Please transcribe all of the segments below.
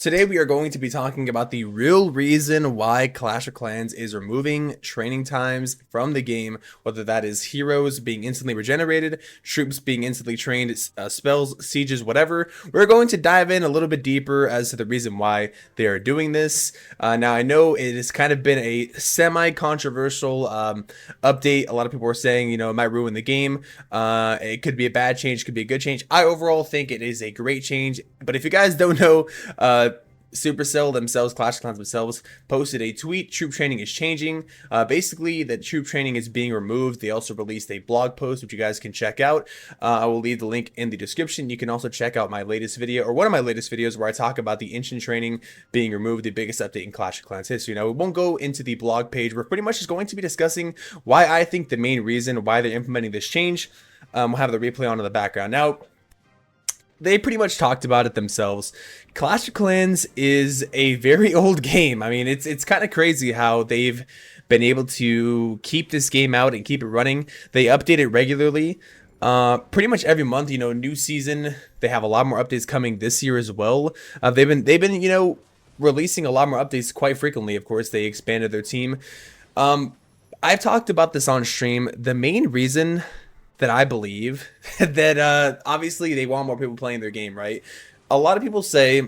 Today we are going to be talking about the real reason why Clash of Clans is removing training times from the game, whether that is heroes being instantly regenerated, troops being instantly trained, spells, sieges, whatever. We're going to dive in a little bit deeper as to the reason why they are doing this. Now I know it has kind of been a semi-controversial update. A lot of people are saying, it might ruin the game. It could be a bad change, could be a good change. I overall think it is a great change, but if you guys don't know, Supercell themselves, Clash of Clans themselves, posted a tweet. Troop training is changing. Basically, that troop training is being removed. They also released a blog post, which you guys can check out. I will leave the link in the description. You can also check out my latest video, or one of my latest videos, where I talk about the instant training being removed, the biggest update in Clash of Clans history. Now, we won't go into the blog page. We're pretty much just going to be discussing why I think the main reason why they're implementing this change. We'll have the replay on in the background. Now, they pretty much talked about it themselves. Clash of Clans is a very old game. I mean, it's kind of crazy how they've been able to keep this game out and keep it running. They update it regularly, pretty much every month. New season. They have a lot more updates coming this year as well. They've been releasing a lot more updates quite frequently. Of course, they expanded their team. I've talked about this on stream. The main reason that I believe that obviously they want more people playing their game, right? A lot of people say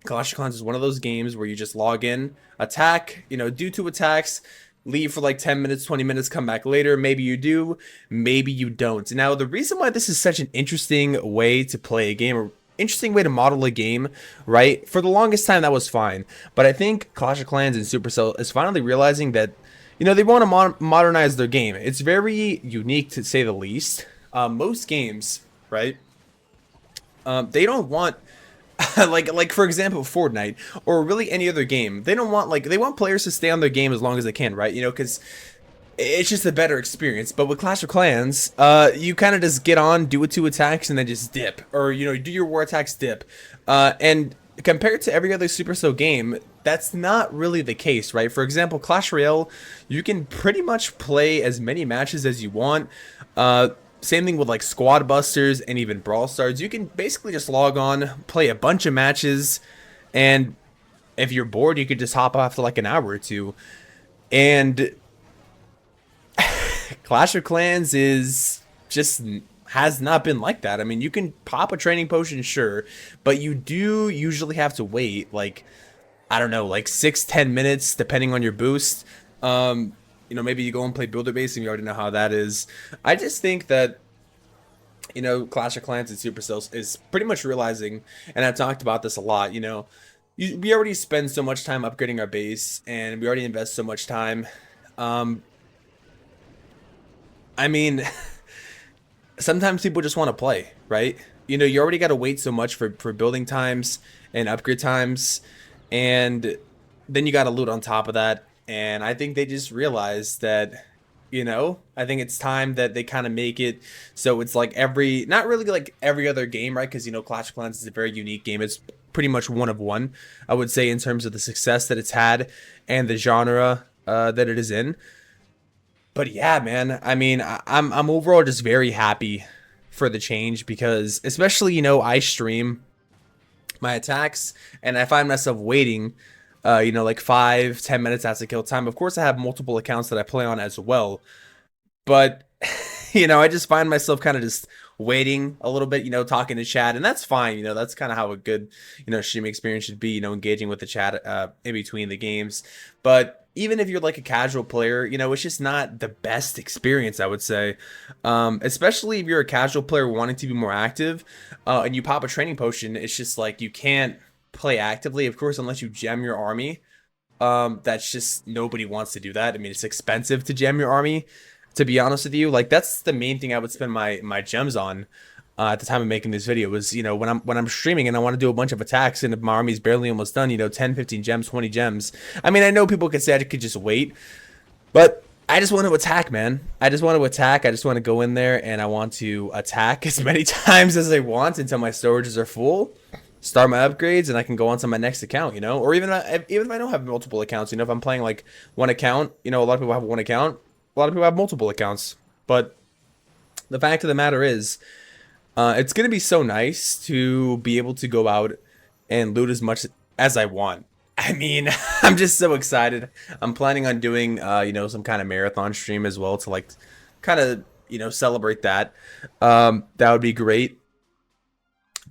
Clash of Clans is one of those games where you just log in, attack, do 2 attacks, leave for like 10 minutes, 20 minutes, come back later. Maybe you do, maybe you don't. Now, the reason why this is such an interesting way to play a game, or interesting way to model a game, right? For the longest time, that was fine. But I think Clash of Clans and Supercell is finally realizing that they want to modernize their game. It's very unique, to say the least. Most games, right? They don't want like for example Fortnite, or really any other game. They don't want, they want players to stay on their game as long as they can, right? Because it's just a better experience. But with Clash of Clans, you kind of just get on, do 2 attacks, and then just dip, or do your war attacks, dip, and compared to every other Supercell game, that's not really the case, right? For example, Clash Royale, you can pretty much play as many matches as you want. Same thing with like Squad Busters and even Brawl Stars. You can basically just log on, play a bunch of matches, and if you're bored, you could just hop off for like an hour or two. And Clash of Clans has not been like that. I mean, you can pop a training potion, sure, but you do usually have to wait, like, I don't know, like 6-10 minutes, depending on your boost. Maybe you go and play Builder Base, and you already know how that is. I just think that, Clash of Clans and Supercell is pretty much realizing, and I've talked about this a lot, we already spend so much time upgrading our base, and we already invest so much time. I mean, sometimes people just want to play, right? You already got to wait so much for building times and upgrade times, and then you got to loot on top of that. And I think they just realized that, I think it's time that they kind of make it so it's like not really like every other game, right? Because, Clash of Clans is a very unique game. It's pretty much one of one, I would say, in terms of the success that it's had and the genre that it is in. But yeah, man, I mean, I'm overall just very happy for the change, because especially, I stream my attacks and I find myself waiting, like 5-10 minutes after kill time. Of course, I have multiple accounts that I play on as well, but I just find myself kind of just waiting a little bit, talking to chat, and that's fine. That's kind of how a good, streaming experience should be, engaging with the chat in between the games. But even if you're like a casual player, it's just not the best experience, I would say. Especially if you're a casual player wanting to be more active, and you pop a training potion, it's just like you can't play actively, of course, unless you gem your army. That's just, nobody wants to do that. I mean, it's expensive to gem your army, to be honest with you. Like, that's the main thing I would spend my gems on at the time of making this video, was when I'm streaming and I want to do a bunch of attacks, and if my army's barely almost done, 10, 15 gems, 20 gems. I mean, I know people could say I could just wait, but I just want to attack, man. I just want to attack. I just want to go in there and I want to attack as many times as I want until my storages are full, start my upgrades, and I can go on to my next account, or even if I don't have multiple accounts, if I'm playing like one account, a lot of people have one account, a lot of people have multiple accounts. But the fact of the matter is, it's going to be so nice to be able to go out and loot as much as I want. I mean, I'm just so excited. I'm planning on doing, some kind of marathon stream as well to like, kind of, celebrate that. That would be great.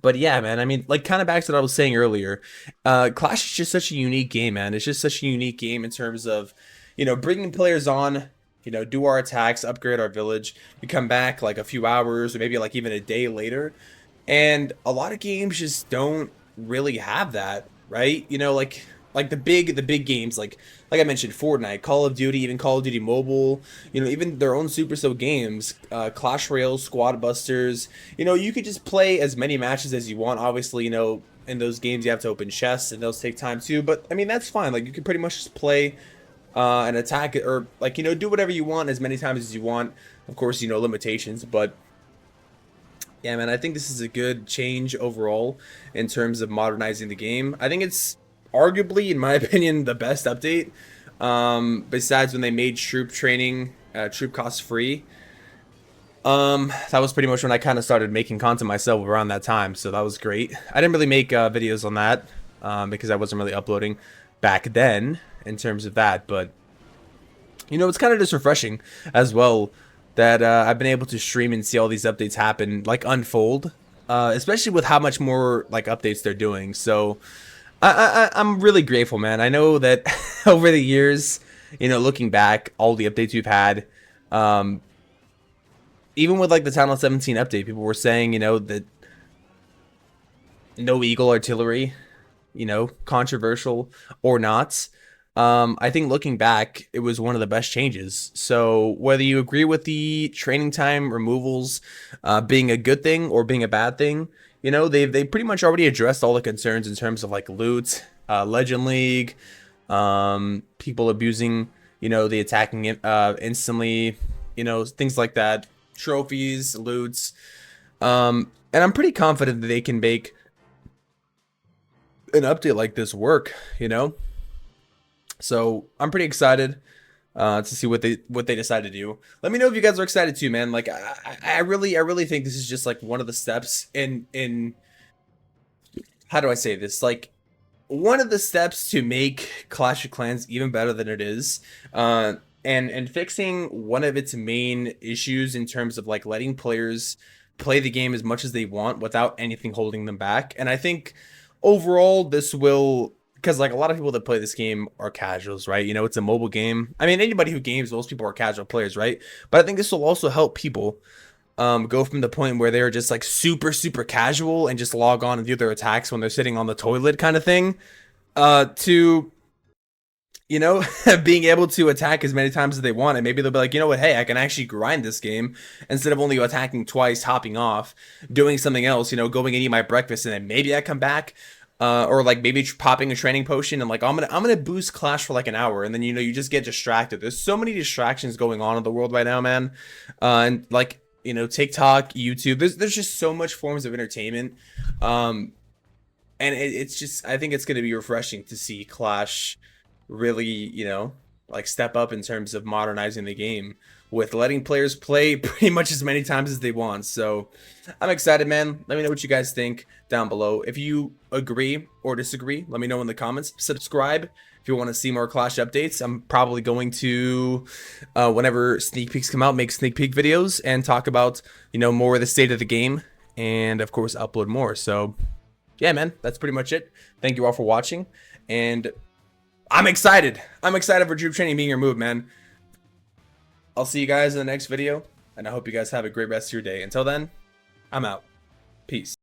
But yeah, man, I mean, like kind of back to what I was saying earlier, Clash is just such a unique game, man. It's just such a unique game in terms of, bringing players on, do our attacks, upgrade our village, we come back like a few hours or maybe like even a day later, and a lot of games just don't really have that, right? Like the big games like I mentioned, Fortnite, Call of Duty, even Call of Duty Mobile, even their own Supercell games, Clash Royale, Squad Busters. You could just play as many matches as you want. Obviously, in those games you have to open chests and those take time too. But I mean that's fine. Like you can pretty much just play and attack it, or like do whatever you want as many times as you want. Of course, limitations, but yeah, man, I think this is a good change overall in terms of modernizing the game. I think it's arguably, in my opinion, the best update. Besides when they made troop training, troop cost free. That was pretty much when I kind of started making content myself around that time, so that was great. I didn't really make videos on that because I wasn't really uploading back then in terms of that, but it's kind of just refreshing as well that I've been able to stream and see all these updates happen, like unfold, especially with how much more like updates they're doing. So I'm really grateful, man. I know that over the years, looking back, all the updates we've had, even with like the Town Hall 17 update, people were saying, that no Eagle artillery, controversial or not. I think looking back, it was one of the best changes. So whether you agree with the training time removals being a good thing or being a bad thing, they pretty much already addressed all the concerns in terms of like loot, Legend League, people abusing, the attacking instantly, things like that, trophies, loots. And I'm pretty confident that they can make an update like this work, So I'm pretty excited to see what they decide to do. Let me know if you guys are excited too, man. Like I really think this is just like one of the steps in how do I say this? Like one of the steps to make Clash of Clans even better than it is. And fixing one of its main issues in terms of like letting players play the game as much as they want without anything holding them back. And I think overall this will, because like a lot of people that play this game are casuals, right? It's a mobile game. I mean, anybody who games, most people are casual players, right? But I think this will also help people go from the point where they're just like super casual and just log on and do their attacks when they're sitting on the toilet kind of thing, to being able to attack as many times as they want. And maybe they'll be like, you know what, hey, I can actually grind this game instead of only attacking twice, hopping off, doing something else, going and eat my breakfast, and then maybe I come back. Or like maybe popping a training potion and like I'm gonna boost Clash for like an hour, and then you just get distracted. There's so many distractions going on in the world right now, man. And like TikTok, YouTube. There's just so much forms of entertainment. And it's just, I think it's gonna be refreshing to see Clash really like step up in terms of modernizing the game with letting players play pretty much as many times as they want. So I'm excited, man. Let me know what you guys think down below. If you agree or disagree, let me know in the comments. Subscribe if you want to see more Clash updates. I'm probably going to, whenever sneak peeks come out, make sneak peek videos and talk about, more of the state of the game, and of course upload more. So yeah, man, that's pretty much it. Thank you all for watching, and I'm excited. I'm excited for troop training being your move, man. I'll see you guys in the next video, and I hope you guys have a great rest of your day. Until then, I'm out. Peace.